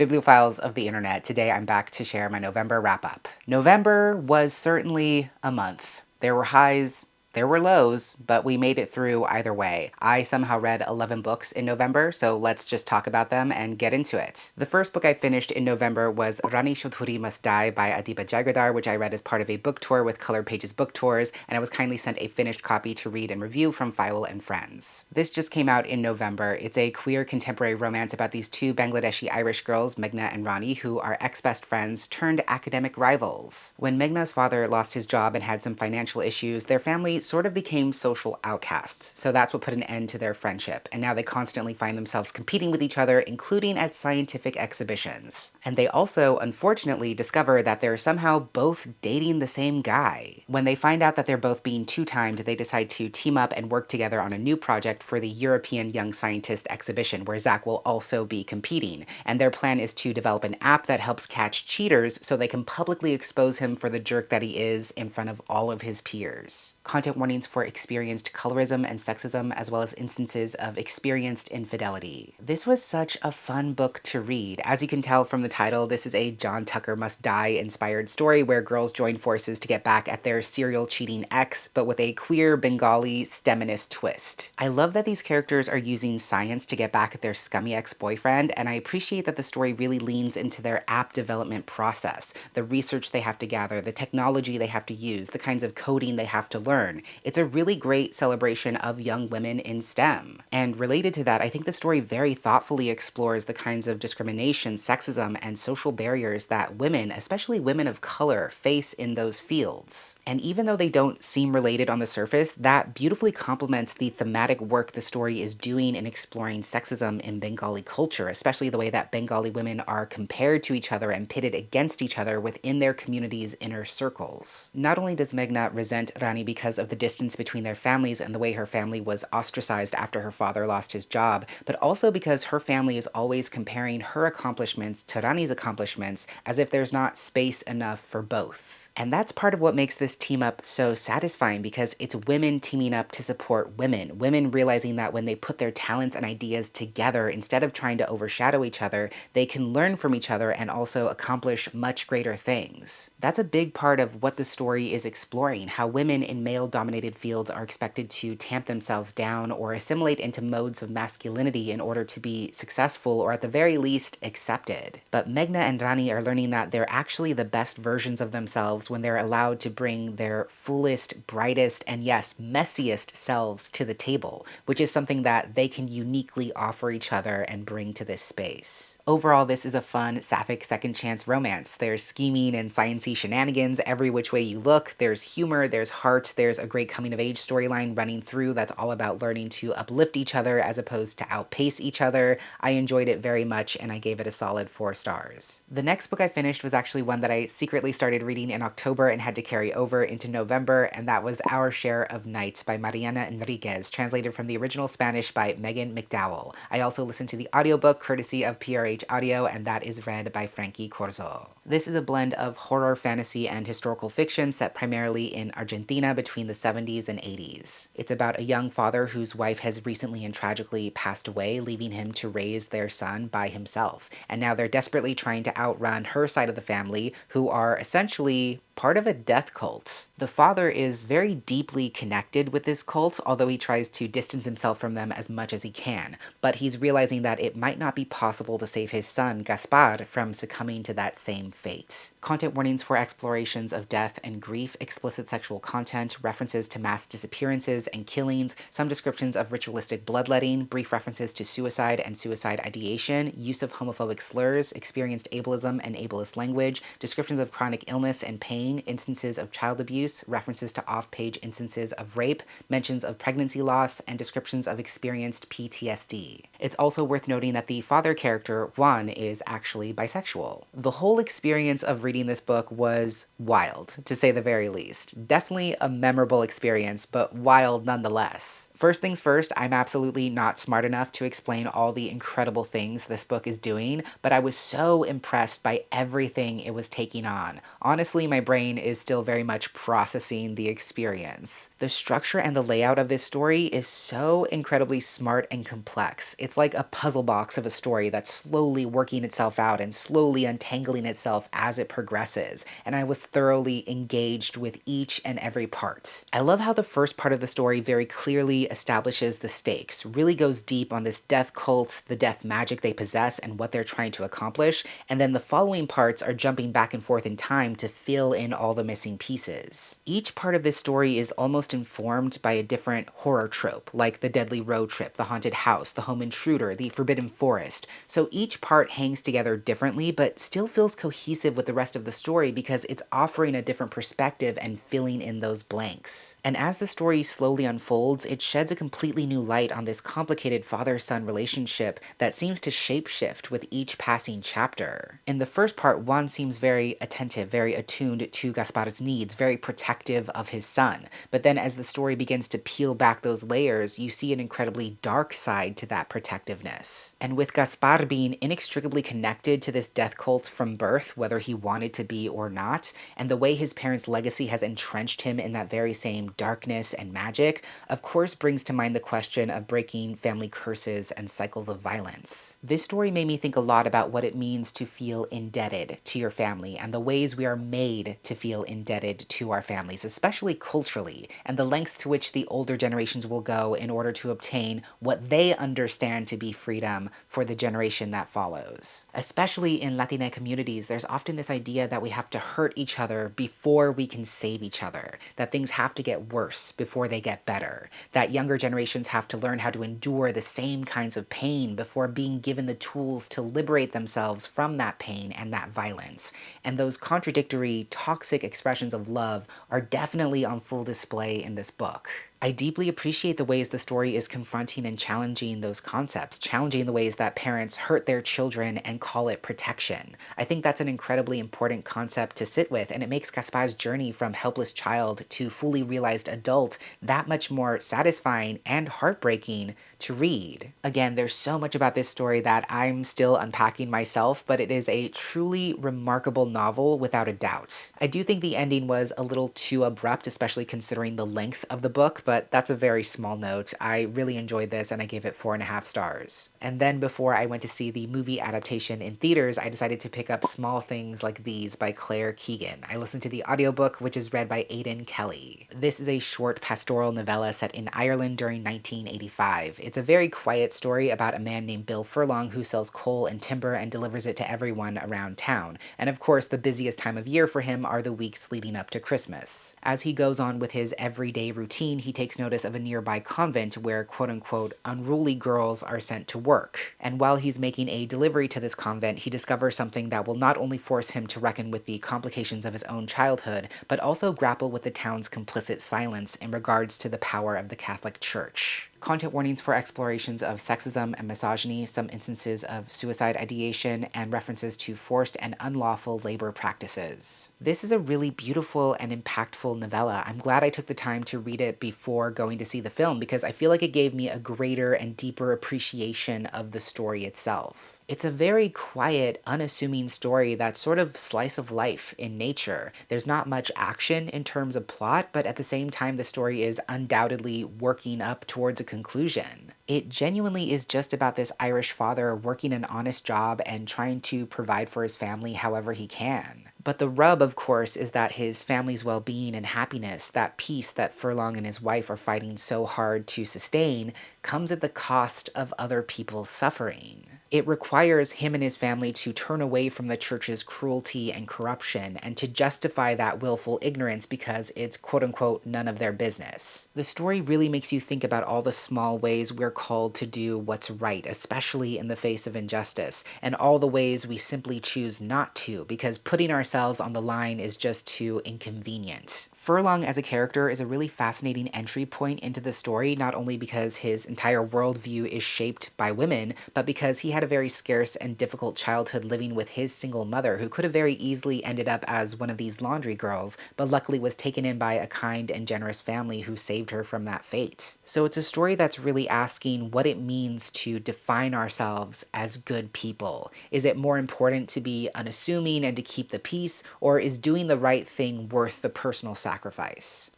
Bibliophiles of the internet, today I'm back to share my November wrap-up. November was certainly a month. There were highs, there were lows, but we made it through either way. I somehow read 11 books in November, so let's just talk about them and get into it. The first book I finished in November was Rani Chaudhuri Must Die by Adiba Jaigirdar, which I read as part of a book tour with Colored Pages Book Tours, and I was kindly sent a finished copy to read and review from Fayul and Friends. This just came out in November. It's a queer contemporary romance about these two Bangladeshi Irish girls, Meghna and Rani, who are ex-best friends turned academic rivals. When Meghna's father lost his job and had some financial issues, their family sort of became social outcasts, so that's what put an end to their friendship, and now they constantly find themselves competing with each other, including at scientific exhibitions. And they also, unfortunately, discover that they're somehow both dating the same guy. When they find out that they're both being two-timed, they decide to team up and work together on a new project for the European Young Scientist exhibition, where Zach will also be competing. And their plan is to develop an app that helps catch cheaters so they can publicly expose him for the jerk that he is in front of all of his peers. Content warnings for experienced colorism and sexism, as well as instances of experienced infidelity. This was such a fun book to read. As you can tell from the title, this is a John Tucker Must Die inspired story where girls join forces to get back at their serial cheating ex, but with a queer Bengali STEMinist twist. I love that these characters are using science to get back at their scummy ex-boyfriend, and I appreciate that the story really leans into their app development process, the research they have to gather, the technology they have to use, the kinds of coding they have to learn. It's a really great celebration of young women in STEM. And related to that, I think the story very thoughtfully explores the kinds of discrimination, sexism, and social barriers that women, especially women of color, face in those fields. And even though they don't seem related on the surface, that beautifully complements the thematic work the story is doing in exploring sexism in Bengali culture, especially the way that Bengali women are compared to each other and pitted against each other within their community's inner circles. Not only does Meghna resent Rani because of the distance between their families and the way her family was ostracized after her father lost his job, but also because her family is always comparing her accomplishments to Rani's accomplishments as if there's not space enough for both. And that's part of what makes this team up so satisfying, because it's women teaming up to support women. Women realizing that when they put their talents and ideas together, instead of trying to overshadow each other, they can learn from each other and also accomplish much greater things. That's a big part of what the story is exploring, how women in male-dominated fields are expected to tamp themselves down or assimilate into modes of masculinity in order to be successful or at the very least accepted. But Meghna and Rani are learning that they're actually the best versions of themselves when they're allowed to bring their fullest, brightest, and yes, messiest selves to the table, which is something that they can uniquely offer each other and bring to this space. Overall, this is a fun, sapphic second chance romance. There's scheming and science-y shenanigans every which way you look. There's humor, there's heart, there's a great coming-of-age storyline running through that's all about learning to uplift each other as opposed to outpace each other. I enjoyed it very much, and I gave it a solid 4 stars. The next book I finished was actually one that I secretly started reading in October and had to carry over into November, and that was Our Share of Night by Mariana Enriquez, translated from the original Spanish by Megan McDowell. I also listened to the audiobook courtesy of PRH Audio, and that is read by Frankie Corzo. This is a blend of horror, fantasy, and historical fiction set primarily in Argentina between the 70s and 80s. It's about a young father whose wife has recently and tragically passed away, leaving him to raise their son by himself. And now they're desperately trying to outrun her side of the family, who are essentially part of a death cult. The father is very deeply connected with this cult, although he tries to distance himself from them as much as he can. But he's realizing that it might not be possible to save his son, Gaspar, from succumbing to that same fate. Content warnings for explorations of death and grief, explicit sexual content, references to mass disappearances and killings, some descriptions of ritualistic bloodletting, brief references to suicide and suicide ideation, use of homophobic slurs, experienced ableism and ableist language, descriptions of chronic illness and pain, instances of child abuse, references to off-page instances of rape, mentions of pregnancy loss, and descriptions of experienced PTSD. It's also worth noting that the father character, Juan, is actually bisexual. The whole experience of reading this book was wild, to say the very least. Definitely a memorable experience, but wild nonetheless. First things first, I'm absolutely not smart enough to explain all the incredible things this book is doing, but I was so impressed by everything it was taking on. Honestly, my brain brain is still very much processing the experience. The structure and the layout of this story is so incredibly smart and complex. It's like a puzzle box of a story that's slowly working itself out and slowly untangling itself as it progresses, and I was thoroughly engaged with each and every part. I love how the first part of the story very clearly establishes the stakes, really goes deep on this death cult, the death magic they possess, and what they're trying to accomplish, and then the following parts are jumping back and forth in time to fill in all the missing pieces. Each part of this story is almost informed by a different horror trope, like the deadly road trip, the haunted house, the home intruder, the forbidden forest. So each part hangs together differently, but still feels cohesive with the rest of the story because it's offering a different perspective and filling in those blanks. And as the story slowly unfolds, it sheds a completely new light on this complicated father-son relationship that seems to shapeshift with each passing chapter. In the first part, Juan seems very attentive, very attuned to Gaspar's needs, very protective of his son. But then as the story begins to peel back those layers, you see an incredibly dark side to that protectiveness. And with Gaspar being inextricably connected to this death cult from birth, whether he wanted to be or not, and the way his parents' legacy has entrenched him in that very same darkness and magic, of course brings to mind the question of breaking family curses and cycles of violence. This story made me think a lot about what it means to feel indebted to your family and the ways we are made to feel indebted to our families, especially culturally, and the lengths to which the older generations will go in order to obtain what they understand to be freedom for the generation that follows. Especially in Latina communities, there's often this idea that we have to hurt each other before we can save each other, that things have to get worse before they get better, that younger generations have to learn how to endure the same kinds of pain before being given the tools to liberate themselves from that pain and that violence. And those contradictory, toxic expressions of love are definitely on full display in this book. I deeply appreciate the ways the story is confronting and challenging those concepts, challenging the ways that parents hurt their children and call it protection. I think that's an incredibly important concept to sit with, and it makes Gaspar's journey from helpless child to fully realized adult that much more satisfying and heartbreaking to read. Again, there's so much about this story that I'm still unpacking myself, but it is a truly remarkable novel without a doubt. I do think the ending was a little too abrupt, especially considering the length of the book, but that's a very small note. I really enjoyed this and I gave it 4.5 stars. And then before I went to see the movie adaptation in theaters, I decided to pick up Small Things Like These by Claire Keegan. I listened to the audiobook, which is read by Aidan Kelly. This is a short pastoral novella set in Ireland during 1985. It's a very quiet story about a man named Bill Furlong who sells coal and timber and delivers it to everyone around town. And of course, the busiest time of year for him are the weeks leading up to Christmas. As he goes on with his everyday routine, he takes notice of a nearby convent where quote-unquote unruly girls are sent to work. And while he's making a delivery to this convent, he discovers something that will not only force him to reckon with the complications of his own childhood, but also grapple with the town's complicit silence in regards to the power of the Catholic Church. Content warnings for explorations of sexism and misogyny, some instances of suicide ideation, and references to forced and unlawful labor practices. This is a really beautiful and impactful novella. I'm glad I took the time to read it before going to see the film because I feel like it gave me a greater and deeper appreciation of the story itself. It's a very quiet, unassuming story that's sort of slice of life in nature. There's not much action in terms of plot, but at the same time, the story is undoubtedly working up towards a conclusion. It genuinely is just about this Irish father working an honest job and trying to provide for his family however he can. But the rub, of course, is that his family's well-being and happiness, that peace that Furlong and his wife are fighting so hard to sustain, comes at the cost of other people's suffering. It requires him and his family to turn away from the church's cruelty and corruption and to justify that willful ignorance because it's quote-unquote none of their business. The story really makes you think about all the small ways we're called to do what's right, especially in the face of injustice, and all the ways we simply choose not to because putting ourselves on the line is just too inconvenient. Furlong as a character is a really fascinating entry point into the story, not only because his entire worldview is shaped by women, but because he had a very scarce and difficult childhood living with his single mother, who could have very easily ended up as one of these laundry girls, but luckily was taken in by a kind and generous family who saved her from that fate. So it's a story that's really asking what it means to define ourselves as good people. Is it more important to be unassuming and to keep the peace, or is doing the right thing worth the personal sacrifice?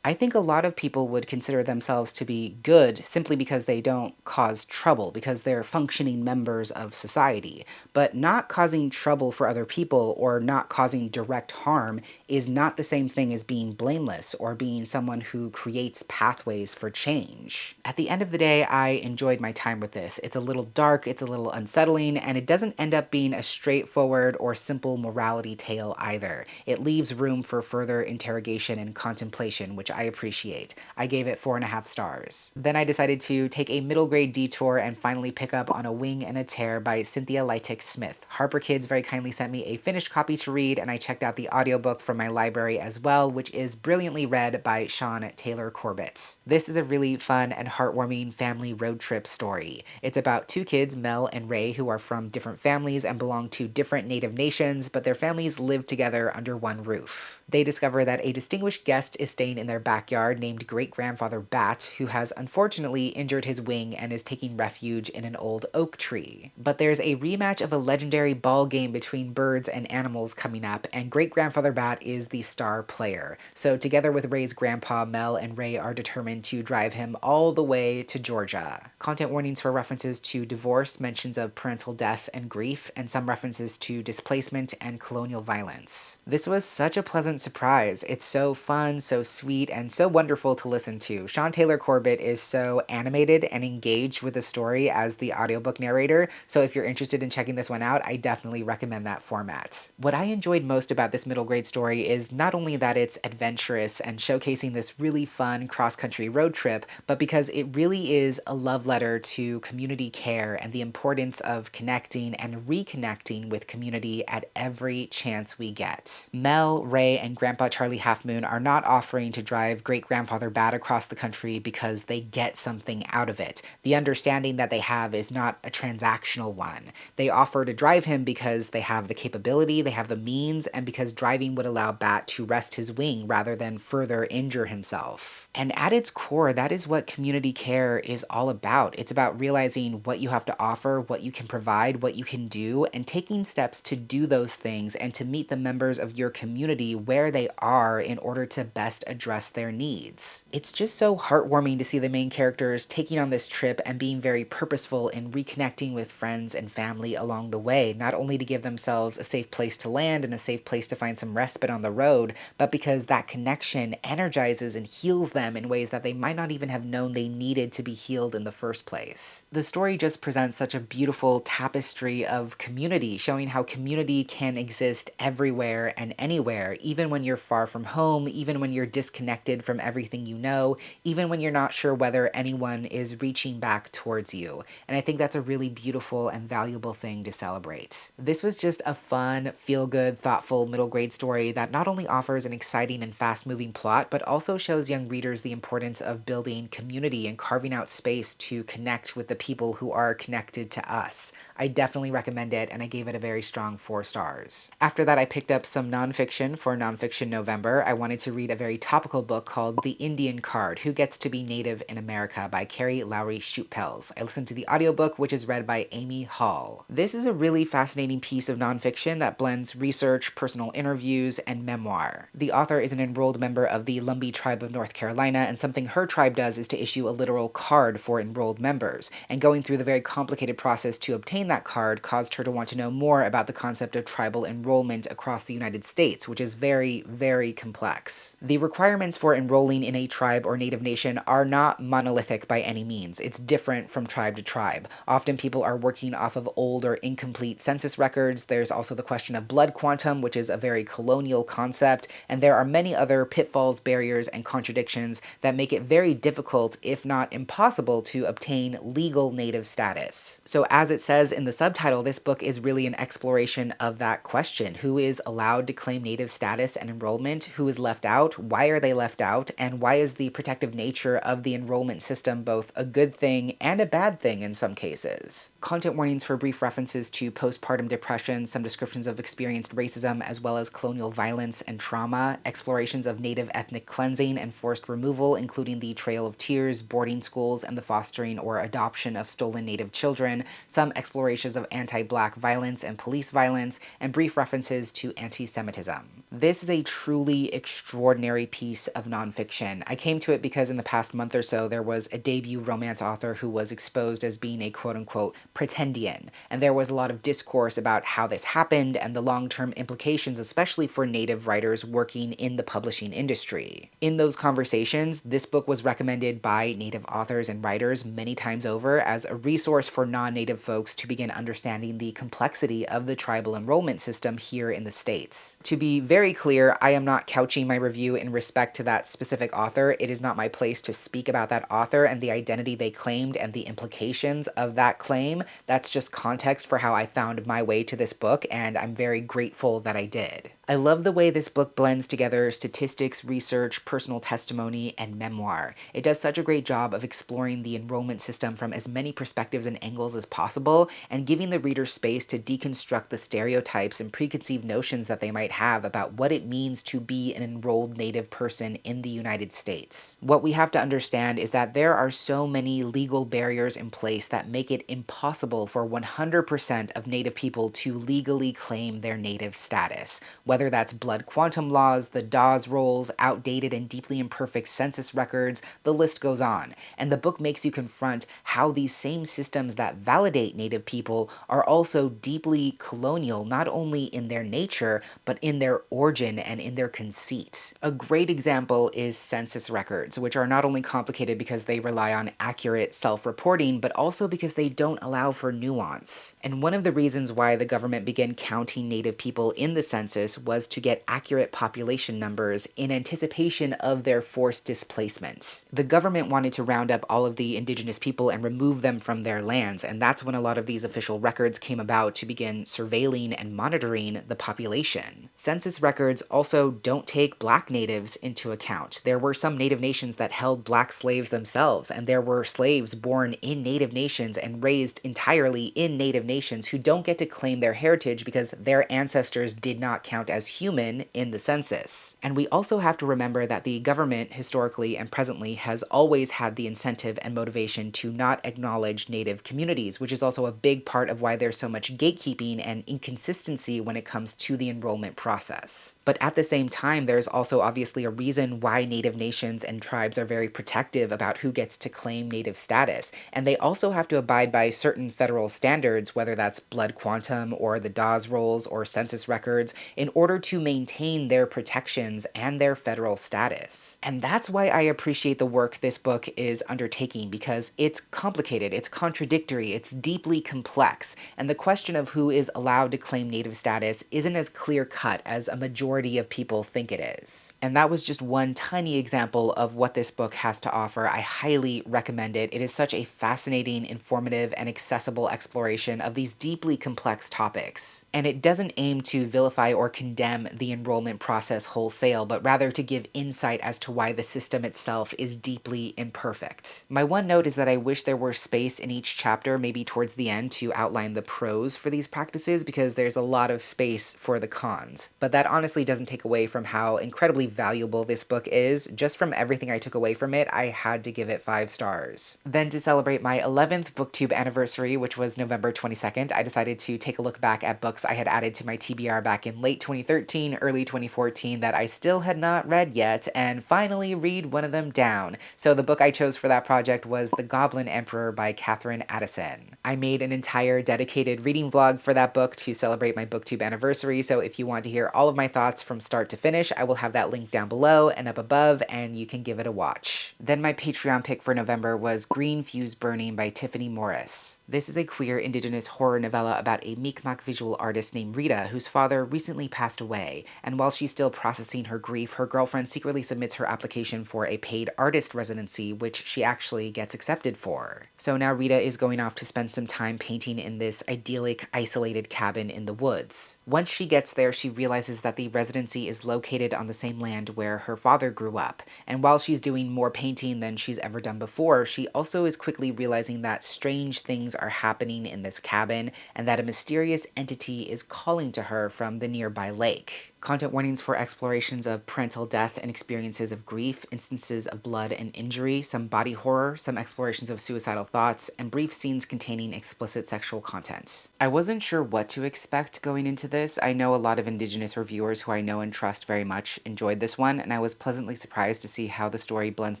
I think a lot of people would consider themselves to be good simply because they don't cause trouble, because they're functioning members of society. But not causing trouble for other people or not causing direct harm is not the same thing as being blameless or being someone who creates pathways for change. At the end of the day, I enjoyed my time with this. It's a little dark, it's a little unsettling, and it doesn't end up being a straightforward or simple morality tale either. It leaves room for further interrogation and contemplation, which I appreciate. I gave it 4.5 stars. Then I decided to take a middle grade detour and finally pick up on A Wing and a Tear by Cynthia Leitich Smith. Harper Kids very kindly sent me a finished copy to read, and I checked out the audiobook from my library as well, which is brilliantly read by Sean Taylor Corbett. This is a really fun and heartwarming family road trip story. It's about two kids, Mel and Ray, who are from different families and belong to different native nations, but their families live together under one roof. They discover that a distinguished guest is staying in their backyard named Great-Grandfather Bat, who has unfortunately injured his wing and is taking refuge in an old oak tree. But there's a rematch of a legendary ball game between birds and animals coming up, and Great-Grandfather Bat is the star player. So together with Ray's grandpa, Mel and Ray are determined to drive him all the way to Georgia. Content warnings for references to divorce, mentions of parental death and grief, and some references to displacement and colonial violence. This was such a pleasant surprise. It's so fun, so sweet, and so wonderful to listen to. Sean Taylor Corbett is so animated and engaged with the story as the audiobook narrator, so if you're interested in checking this one out, I definitely recommend that format. What I enjoyed most about this middle grade story is not only that it's adventurous and showcasing this really fun cross-country road trip, but because it really is a love letter to community care and the importance of connecting and reconnecting with community at every chance we get. Mel, Ray, and Grandpa Charlie Half Moon are not offering to drive Great-Grandfather Bat across the country because they get something out of it. The understanding that they have is not a transactional one. They offer to drive him because they have the capability, they have the means, and because driving would allow Bat to rest his wing rather than further injure himself. And at its core, that is what community care is all about. It's about realizing what you have to offer, what you can provide, what you can do, and taking steps to do those things and to meet the members of your community where they are in order to best address their needs. It's just so heartwarming to see the main characters taking on this trip and being very purposeful in reconnecting with friends and family along the way, not only to give themselves a safe place to land and a safe place to find some respite on the road, but because that connection energizes and heals them in ways that they might not even have known they needed to be healed in the first place. The story just presents such a beautiful tapestry of community, showing how community can exist everywhere and anywhere, even when you're far from home, even when you're disconnected from everything you know, even when you're not sure whether anyone is reaching back towards you. And I think that's a really beautiful and valuable thing to celebrate. This was just a fun, feel-good, thoughtful middle grade story that not only offers an exciting and fast-moving plot, but also shows young readers the importance of building community and carving out space to connect with the people who are connected to us. I definitely recommend it, and I gave it a very strong 4 stars. After that, I picked up some nonfiction for Nonfiction November. I wanted to read a very topical book called The Indian Card: Who Gets to Be Native in America by Carrie Lowry Shootpels. I listened to the audiobook, which is read by Amy Hall. This is a really fascinating piece of nonfiction that blends research, personal interviews, and memoir. The author is an enrolled member of the Lumbee tribe of North Carolina, and something her tribe does is to issue a literal card for enrolled members, and going through the very complicated process to obtain that card caused her to want to know more about the concept of tribal enrollment across the United States, which is very, very complex. The requirements for enrolling in a tribe or native nation are not monolithic by any means. It's different from tribe to tribe. Often people are working off of old or incomplete census records. There's also the question of blood quantum, which is a very colonial concept, and there are many other pitfalls, barriers, and contradictions restrictions that make it very difficult, if not impossible, to obtain legal Native status. So as it says in the subtitle, this book is really an exploration of that question. Who is allowed to claim Native status and enrollment? Who is left out? Why are they left out? And why is the protective nature of the enrollment system both a good thing and a bad thing in some cases? Content warnings for brief references to postpartum depression, some descriptions of experienced racism, as well as colonial violence and trauma, explorations of Native ethnic cleansing and forced removal, including the Trail of Tears, boarding schools, and the fostering or adoption of stolen Native children, some explorations of anti-Black violence and police violence, and brief references to anti-Semitism. This is a truly extraordinary piece of nonfiction. I came to it because in the past month or so, there was a debut romance author who was exposed as being a quote-unquote pretendian, and there was a lot of discourse about how this happened and the long-term implications, especially for Native writers working in the publishing industry. In those conversations, this book was recommended by Native authors and writers many times over as a resource for non-Native folks to begin understanding the complexity of the tribal enrollment system here in the States. To be very clear, I am not couching my review in respect to that specific author. It is not my place to speak about that author and the identity they claimed and the implications of that claim. That's just context for how I found my way to this book, and I'm very grateful that I did. I love the way this book blends together statistics, research, personal testimony, and memoir. It does such a great job of exploring the enrollment system from as many perspectives and angles as possible, and giving the reader space to deconstruct the stereotypes and preconceived notions that they might have about what it means to be an enrolled Native person in the United States. What we have to understand is that there are so many legal barriers in place that make it impossible for 100% of Native people to legally claim their Native status. Whether that's blood quantum laws, the Dawes rolls, outdated and deeply imperfect census records, the list goes on. And the book makes you confront how these same systems that validate Native people are also deeply colonial, not only in their nature, but in their origin and in their conceit. A great example is census records, which are not only complicated because they rely on accurate self-reporting, but also because they don't allow for nuance. And one of the reasons why the government began counting Native people in the census was to get accurate population numbers in anticipation of their forced displacement. The government wanted to round up all of the indigenous people and remove them from their lands, and that's when a lot of these official records came about to begin surveilling and monitoring the population. Census records also don't take Black natives into account. There were some Native nations that held Black slaves themselves, and there were slaves born in Native nations and raised entirely in Native nations who don't get to claim their heritage because their ancestors did not count as human in the census. And we also have to remember that the government, historically and presently, has always had the incentive and motivation to not acknowledge Native communities, which is also a big part of why there's so much gatekeeping and inconsistency when it comes to the enrollment process. But at the same time, there's also obviously a reason why Native nations and tribes are very protective about who gets to claim Native status, and they also have to abide by certain federal standards, whether that's blood quantum or the Dawes rolls or census records, in order to maintain their protections and their federal status. And that's why I appreciate the work this book is undertaking, because it's complicated, it's contradictory, it's deeply complex, and the question of who is allowed to claim Native status isn't as clear-cut as a majority of people think it is. And that was just one tiny example of what this book has to offer. I highly recommend it. It is such a fascinating, informative, and accessible exploration of these deeply complex topics. And it doesn't aim to vilify or condemn the enrollment process wholesale, but rather to give insight as to why the system itself is deeply imperfect. My one note is that I wish there were space in each chapter, maybe towards the end, to outline the pros for these practices, because there's a lot of space for the cons. But that honestly doesn't take away from how incredibly valuable this book is. Just from everything I took away from it, I had to give it 5 stars. Then to celebrate my 11th BookTube anniversary, which was November 22nd, I decided to take a look back at books I had added to my TBR back in late 2013, early 2014 that I still had not read yet, and finally read one of them down. So the book I chose for that project was The Goblin Emperor by Katherine Addison. I made an entire dedicated reading vlog for that book to celebrate my BookTube anniversary, so if you want to hear all of my thoughts from start to finish, I will have that link down below and up above, and you can give it a watch. Then my Patreon pick for November was Green Fuse Burning by Tiffany Morris. This is a queer indigenous horror novella about a Mi'kmaq visual artist named Rita, whose father recently passed away, and while she's still processing her grief, her girlfriend secretly submits her application application for a paid artist residency, which she actually gets accepted for. So now Rita is going off to spend some time painting in this idyllic, isolated cabin in the woods. Once she gets there, she realizes that the residency is located on the same land where her father grew up. And while she's doing more painting than she's ever done before, she also is quickly realizing that strange things are happening in this cabin and that a mysterious entity is calling to her from the nearby lake. Content warnings for explorations of parental death and experiences of grief, instances of blood and injury, some body horror, some explorations of suicidal thoughts, and brief scenes containing explicit sexual content. I wasn't sure what to expect going into this. I know a lot of Indigenous reviewers who I know and trust very much enjoyed this one, and I was pleasantly surprised to see how the story blends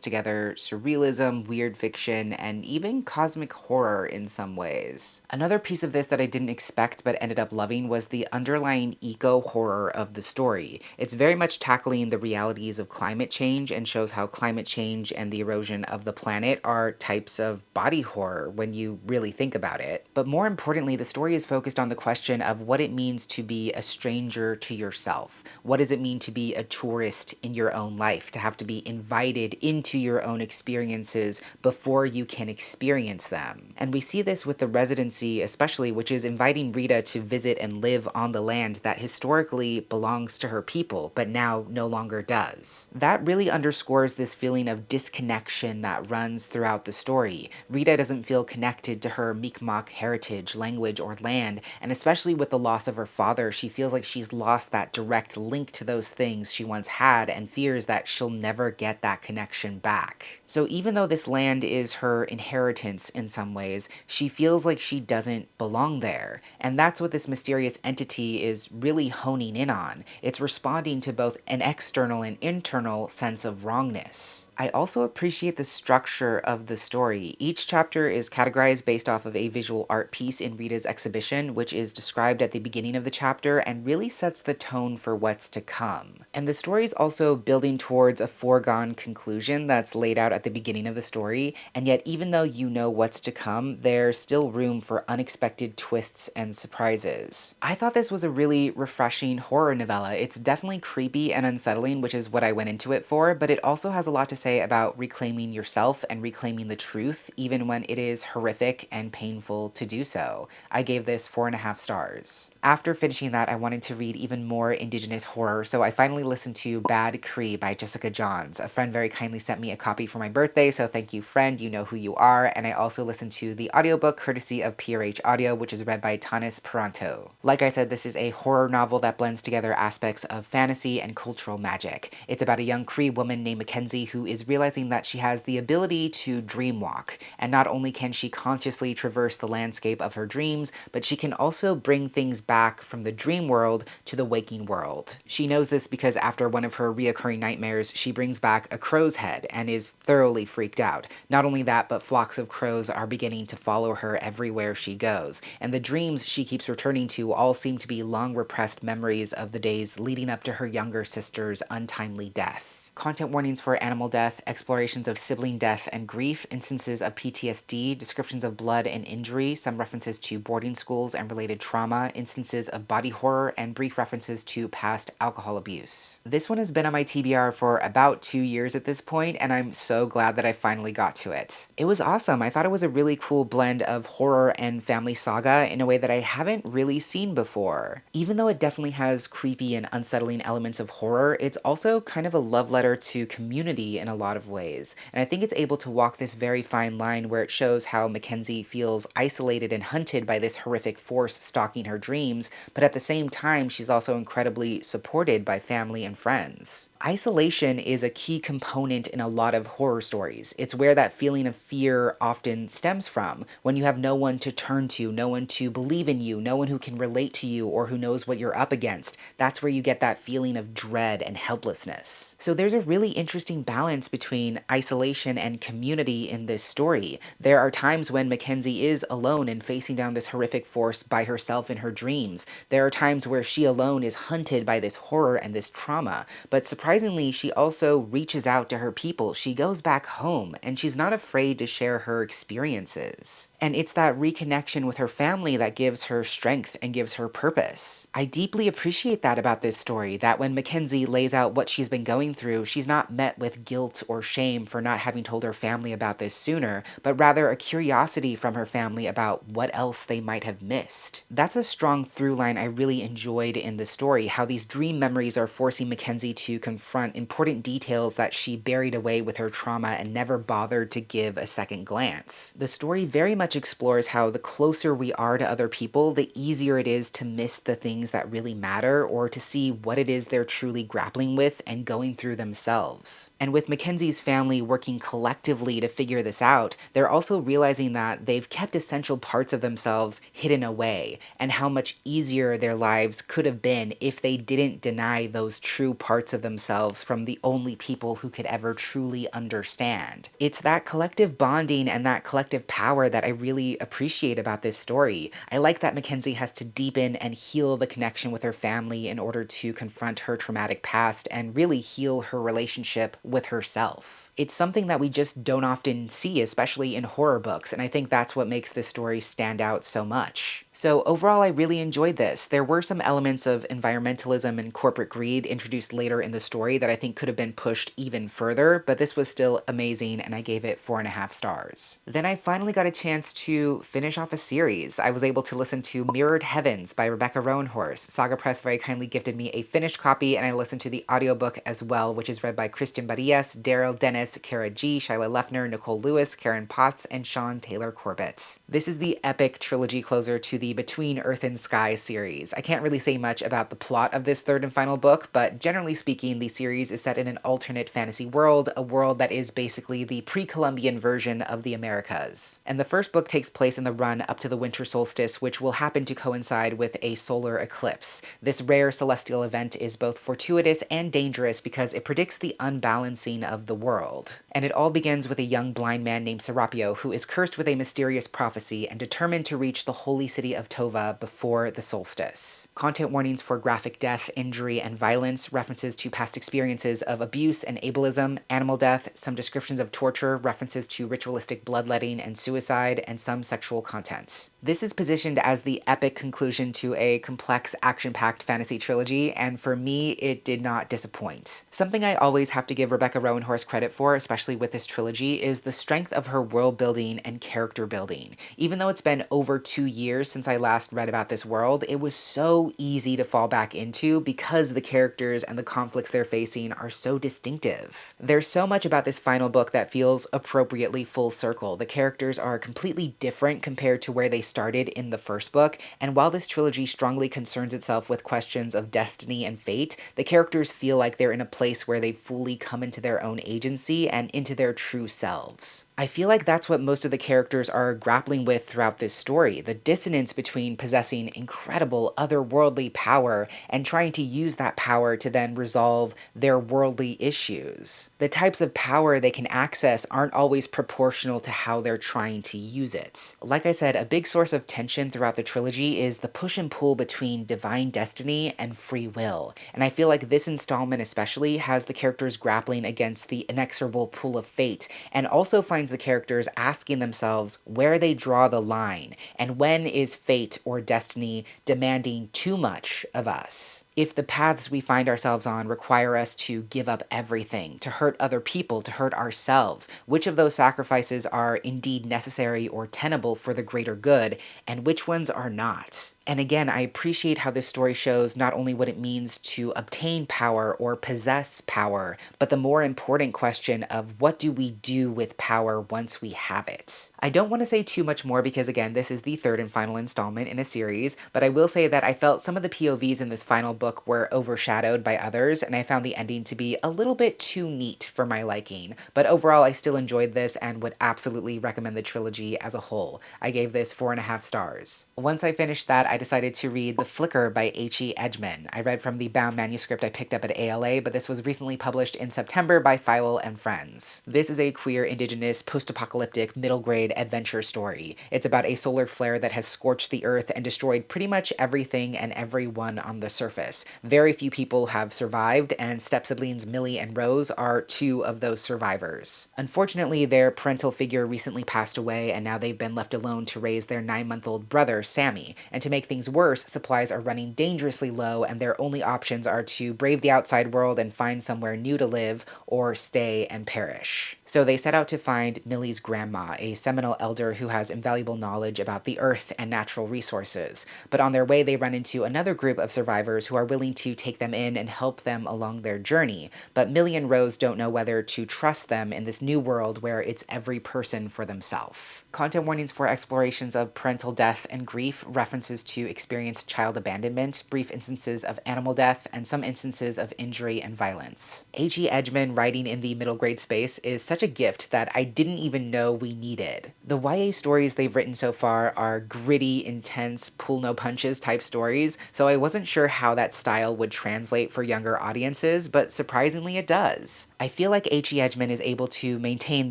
together surrealism, weird fiction, and even cosmic horror in some ways. Another piece of this that I didn't expect but ended up loving was the underlying eco-horror of the story. It's very much tackling the realities of climate change and shows how climate change and the erosion of the planet are types of body horror when you really think about it. But more importantly, the story is focused on the question of what it means to be a stranger to yourself. What does it mean to be a tourist in your own life, to have to be invited into your own experiences before you can experience them? And we see this with the residency especially, which is inviting Rita to visit and live on the land that historically belongs to her people, but now no longer does. That really underscores this feeling of disconnection that runs throughout the story. Rita doesn't feel connected to her Mi'kmaq heritage, language, or land, and especially with the loss of her father, she feels like she's lost that direct link to those things she once had and fears that she'll never get that connection back. So even though this land is her inheritance in some ways, she feels like she doesn't belong there. And that's what this mysterious entity is really honing in on. It's responding to both an external and internal sense of wrongness. I also appreciate the structure of the story. Each chapter is categorized based off of a visual art piece in Rita's exhibition, which is described at the beginning of the chapter and really sets the tone for what's to come. And the story is also building towards a foregone conclusion that's laid out at the beginning of the story, and yet even though you know what's to come, there's still room for unexpected twists and surprises. I thought this was a really refreshing horror novella. It's definitely creepy and unsettling, which is what I went into it for, but it also has a lot to say about reclaiming yourself and reclaiming the truth, even when it is horrific and painful to do so. I gave this 4.5 stars. After finishing that, I wanted to read even more Indigenous horror, so I finally listened to Bad Cree by Jessica Johns. A friend very kindly sent me a copy for my birthday, so thank you, friend, you know who you are, and I also listened to the audiobook courtesy of PRH Audio, which is read by Tanis Peranto. Like I said, this is a horror novel that blends together aspects of fantasy and cultural magic. It's about a young Cree woman named Mackenzie who is realizing that she has the ability to dream walk, and not only can she consciously traverse the landscape of her dreams, but she can also bring things back from the dream world to the waking world. She knows this because after one of her reoccurring nightmares, she brings back a crow's head and is thoroughly freaked out. Not only that, but flocks of crows are beginning to follow her everywhere she goes, and the dreams she keeps returning to all seem to be long repressed memories of the days leading up to her younger sister's untimely death. Content warnings for animal death, explorations of sibling death and grief, instances of PTSD, descriptions of blood and injury, some references to boarding schools and related trauma, instances of body horror, and brief references to past alcohol abuse. This one has been on my TBR for about 2 years at this point, and I'm so glad that I finally got to it. It was awesome. I thought it was a really cool blend of horror and family saga in a way that I haven't really seen before. Even though it definitely has creepy and unsettling elements of horror, it's also kind of a love letter to community in a lot of ways, and I think it's able to walk this very fine line where it shows how Mackenzie feels isolated and hunted by this horrific force stalking her dreams, but at the same time she's also incredibly supported by family and friends. Isolation is a key component in a lot of horror stories. It's where that feeling of fear often stems from, when you have no one to turn to, no one to believe in you, no one who can relate to you or who knows what you're up against. That's where you get that feeling of dread and helplessness. So there's a really interesting balance between isolation and community in this story. There are times when Mackenzie is alone and facing down this horrific force by herself in her dreams. There are times where she alone is hunted by this horror and this trauma, but surprisingly, she also reaches out to her people. She goes back home, and she's not afraid to share her experiences. And it's that reconnection with her family that gives her strength and gives her purpose. I deeply appreciate that about this story, that when Mackenzie lays out what she's been going through, through, she's not met with guilt or shame for not having told her family about this sooner, but rather a curiosity from her family about what else they might have missed. That's a strong through line I really enjoyed in the story, how these dream memories are forcing Mackenzie to confront important details that she buried away with her trauma and never bothered to give a second glance. The story very much explores how the closer we are to other people, the easier it is to miss the things that really matter or to see what it is they're truly grappling with and going through themselves. And with Mackenzie's family working collectively to figure this out, they're also realizing that they've kept essential parts of themselves hidden away, and how much easier their lives could have been if they didn't deny those true parts of themselves from the only people who could ever truly understand. It's that collective bonding and that collective power that I really appreciate about this story. I like that Mackenzie has to deepen and heal the connection with her family in order to confront her traumatic past and really heal her relationship with herself. It's something that we just don't often see, especially in horror books, and I think that's what makes this story stand out so much. So overall, I really enjoyed this. There were some elements of environmentalism and corporate greed introduced later in the story that I think could have been pushed even further, but this was still amazing, and I gave it 4.5 stars. Then I finally got a chance to finish off a series. I was able to listen to Mirrored Heavens by Rebecca Roanhorse. Saga Press very kindly gifted me a finished copy, and I listened to the audiobook as well, which is read by Christian Barillas, Daryl Dennis, Kara G, Shyla Lefner, Nicole Lewis, Karen Potts, and Sean Taylor Corbett. This is the epic trilogy closer to the Between Earth and Sky series. I can't really say much about the plot of this third and final book, but generally speaking, the series is set in an alternate fantasy world, a world that is basically the pre-Columbian version of the Americas. And the first book takes place in the run up to the winter solstice, which will happen to coincide with a solar eclipse. This rare celestial event is both fortuitous and dangerous because it predicts the unbalancing of the world. And it all begins with a young blind man named Serapio who is cursed with a mysterious prophecy and determined to reach the holy city of Tova before the solstice. Content warnings for graphic death, injury, and violence, references to past experiences of abuse and ableism, animal death, some descriptions of torture, references to ritualistic bloodletting and suicide, and some sexual content. This is positioned as the epic conclusion to a complex, action-packed fantasy trilogy, and for me, it did not disappoint. Something I always have to give Rebecca Roanhorse credit for, especially with this trilogy, is the strength of her world building and character building. Even though it's been over 2 years since I last read about this world, it was so easy to fall back into because the characters and the conflicts they're facing are so distinctive. There's so much about this final book that feels appropriately full circle. The characters are completely different compared to where they started in the first book, and while this trilogy strongly concerns itself with questions of destiny and fate, the characters feel like they're in a place where they've fully come into their own agency and into their true selves. I feel like that's what most of the characters are grappling with throughout this story, the dissonance between possessing incredible otherworldly power and trying to use that power to then resolve their worldly issues. The types of power they can access aren't always proportional to how they're trying to use it. Like I said, a big source of tension throughout the trilogy is the push and pull between divine destiny and free will, and I feel like this installment especially has the characters grappling against the inexorable pull of fate, and also finds the characters asking themselves where they draw the line, and when is fate or destiny demanding too much of us. If the paths we find ourselves on require us to give up everything, to hurt other people, to hurt ourselves, which of those sacrifices are indeed necessary or tenable for the greater good, and which ones are not? And again, I appreciate how this story shows not only what it means to obtain power or possess power, but the more important question of what do we do with power once we have it. I don't want to say too much more because again, this is the third and final installment in a series, but I will say that I felt some of the POVs in this final book were overshadowed by others, and I found the ending to be a little bit too neat for my liking. But overall, I still enjoyed this and would absolutely recommend the trilogy as a whole. I gave this 4.5 stars. Once I finished that, I decided to read The Flicker by H.E. Edgman. I read from the bound manuscript I picked up at ALA, but this was recently published in September by Feiwel and Friends. This is a queer, indigenous, post-apocalyptic, middle-grade adventure story. It's about a solar flare that has scorched the earth and destroyed pretty much everything and everyone on the surface. dangerous. Very few people have survived, and step-siblings Millie and Rose are two of those survivors. Unfortunately, their parental figure recently passed away, and now they've been left alone to raise their 9-month-old brother, Sammy. And to make things worse, supplies are running dangerously low, and their only options are to brave the outside world and find somewhere new to live, or stay and perish. So they set out to find Millie's grandma, a Seminole elder who has invaluable knowledge about the earth and natural resources. But on their way, they run into another group of survivors who are willing to take them in and help them along their journey. But Millie and Rose don't know whether to trust them in this new world where it's every person for themselves. Content warnings for explorations of parental death and grief, references to experienced child abandonment, brief instances of animal death, and some instances of injury and violence. H.E. Edgman writing in the middle grade space is such a gift that I didn't even know we needed. The YA stories they've written so far are gritty, intense, pull no punches type stories, so I wasn't sure how that style would translate for younger audiences, but surprisingly it does. I feel like H.E. Edgman is able to maintain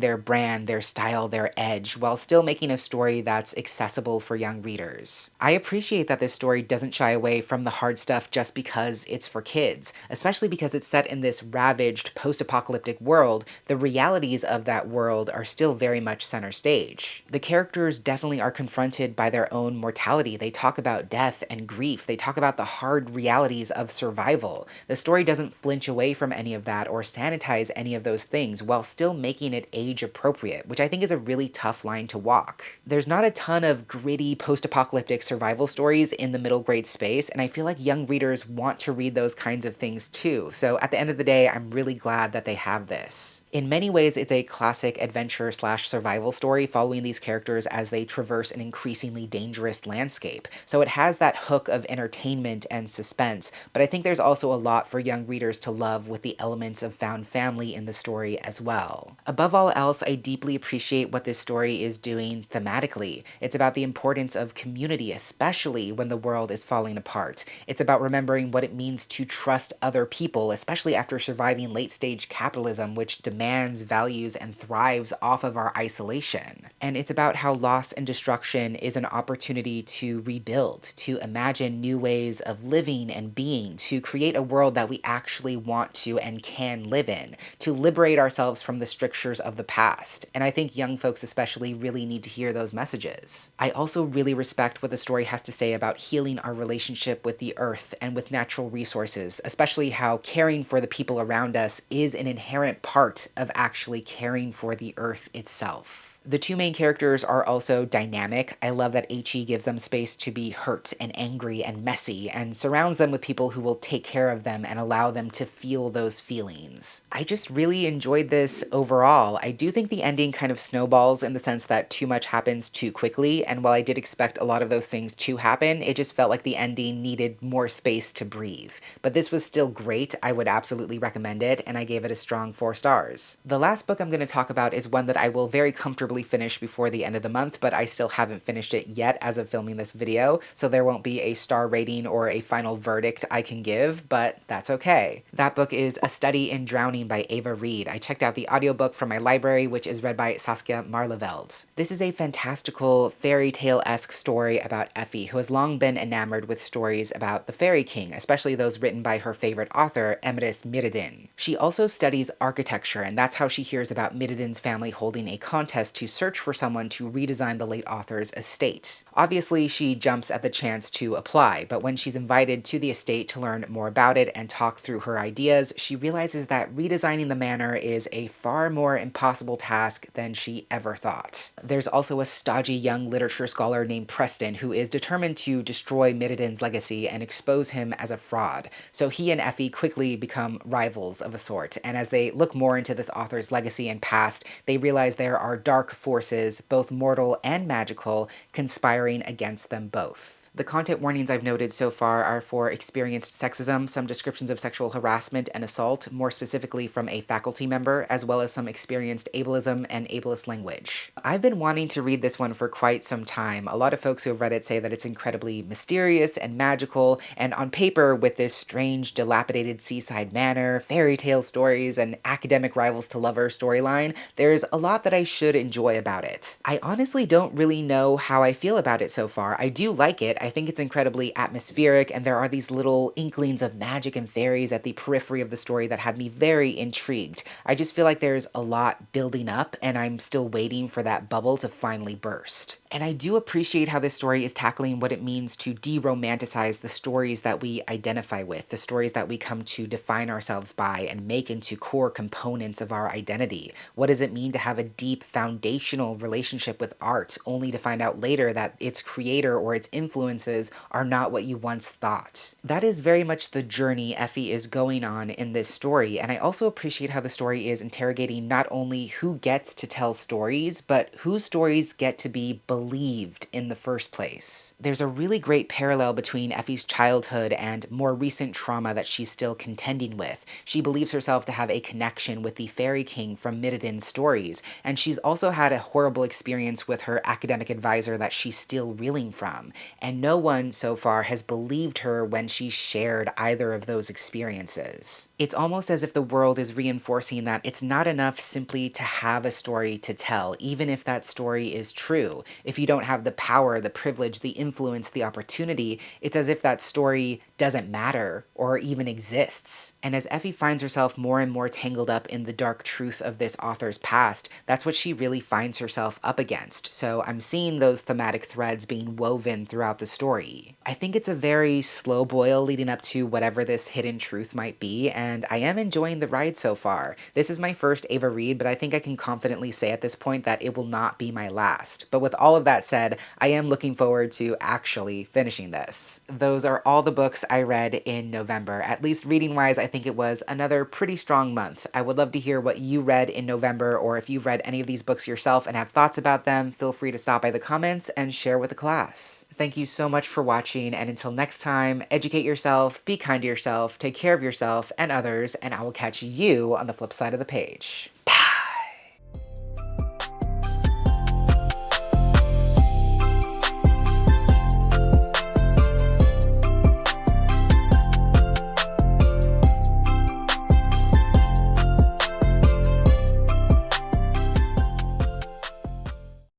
their brand, their style, their edge, while still making a story that's accessible for young readers. I appreciate that this story doesn't shy away from the hard stuff just because it's for kids, especially because it's set in this ravaged post-apocalyptic world. The realities of that world are still very much center stage. The characters definitely are confronted by their own mortality. They talk about death and grief. They talk about the hard realities of survival. The story doesn't flinch away from any of that or sanitize any of those things while still making it age appropriate, which I think is a really tough line to walk. There's not a ton of gritty post-apocalyptic survival stories in the middle grade space, and I feel like young readers want to read those kinds of things too. So at the end of the day, I'm really glad that they have this. In many ways, it's a classic adventure/survival story following these characters as they traverse an increasingly dangerous landscape. So it has that hook of entertainment and suspense, but I think there's also a lot for young readers to love with the elements of found family in the story as well. Above all else, I deeply appreciate what this story is doing thematically. It's about the importance of community, especially when the world is falling apart. It's about remembering what it means to trust other people, especially after surviving late-stage capitalism, which demands, values, and thrives off of our isolation. And it's about how loss and destruction is an opportunity to rebuild, to imagine new ways of living and being, to create a world that we actually want to and can live in, to liberate ourselves from the strictures of the past. And I think young folks especially really need to hear those messages. I also really respect what the story has to say about healing our relationship with the earth and with natural resources, especially how caring for the people around us is an inherent part of actually caring for the earth itself. The two main characters are also dynamic. I love that H.E. gives them space to be hurt and angry and messy, and surrounds them with people who will take care of them and allow them to feel those feelings. I just really enjoyed this overall. I do think the ending kind of snowballs in the sense that too much happens too quickly, and while I did expect a lot of those things to happen, it just felt like the ending needed more space to breathe. But this was still great. I would absolutely recommend it, and I gave it a strong 4 stars. The last book I'm going to talk about is one that I will very comfortably finish before the end of the month, but I still haven't finished it yet as of filming this video, so there won't be a star rating or a final verdict I can give, but that's okay. That book is A Study in Drowning by Ava Reid. I checked out the audiobook from my library, which is read by Saskia Marleveld. This is a fantastical, fairy tale-esque story about Effie, who has long been enamored with stories about the Fairy King, especially those written by her favorite author, Emrys Mirrodin. She also studies architecture, and that's how she hears about Mirrodin's family holding a contest to search for someone to redesign the late author's estate. Obviously, she jumps at the chance to apply, but when she's invited to the estate to learn more about it and talk through her ideas, she realizes that redesigning the manor is a far more impossible task than she ever thought. There's also a stodgy young literature scholar named Preston who is determined to destroy Mirrodin's legacy and expose him as a fraud, so he and Effie quickly become rivals of a sort, and as they look more into this author's legacy and past, they realize there are dark forces, both mortal and magical, conspiring against them both. The content warnings I've noted so far are for experienced sexism, some descriptions of sexual harassment and assault, more specifically from a faculty member, as well as some experienced ableism and ableist language. I've been wanting to read this one for quite some time. A lot of folks who have read it say that it's incredibly mysterious and magical, and on paper, with this strange, dilapidated seaside manor, fairy tale stories, and academic rivals to lover storyline, there's a lot that I should enjoy about it. I honestly don't really know how I feel about it so far. I do like it. I think it's incredibly atmospheric, and there are these little inklings of magic and fairies at the periphery of the story that have me very intrigued. I just feel like there's a lot building up, and I'm still waiting for that bubble to finally burst. And I do appreciate how this story is tackling what it means to de-romanticize the stories that we identify with, the stories that we come to define ourselves by and make into core components of our identity. What does it mean to have a deep foundational relationship with art, only to find out later that its creator or its influences are not what you once thought? That is very much the journey Effie is going on in this story, and I also appreciate how the story is interrogating not only who gets to tell stories, but whose stories get to be believed in the first place. There's a really great parallel between Effie's childhood and more recent trauma that she's still contending with. She believes herself to have a connection with the Fairy King from Mirrodin's stories, and she's also had a horrible experience with her academic advisor that she's still reeling from, and no one so far has believed her when she shared either of those experiences. It's almost as if the world is reinforcing that it's not enough simply to have a story to tell, even if that story is true. If you don't have the power, the privilege, the influence, the opportunity, it's as if that story doesn't matter or even exists. And as Effie finds herself more and more tangled up in the dark truth of this author's past, that's what she really finds herself up against. So I'm seeing those thematic threads being woven throughout the story. I think it's a very slow boil leading up to whatever this hidden truth might be, and I am enjoying the ride so far. This is my first Ava read, but I think I can confidently say at this point that it will not be my last. But with all of that said, I am looking forward to actually finishing this. Those are all the books I read in November. At least reading-wise, I think it was another pretty strong month. I would love to hear what you read in November, or if you've read any of these books yourself and have thoughts about them, feel free to stop by the comments and share with the class. Thank you so much for watching, and until next time, educate yourself, be kind to yourself, take care of yourself and others, and I will catch you on the flip side of the page.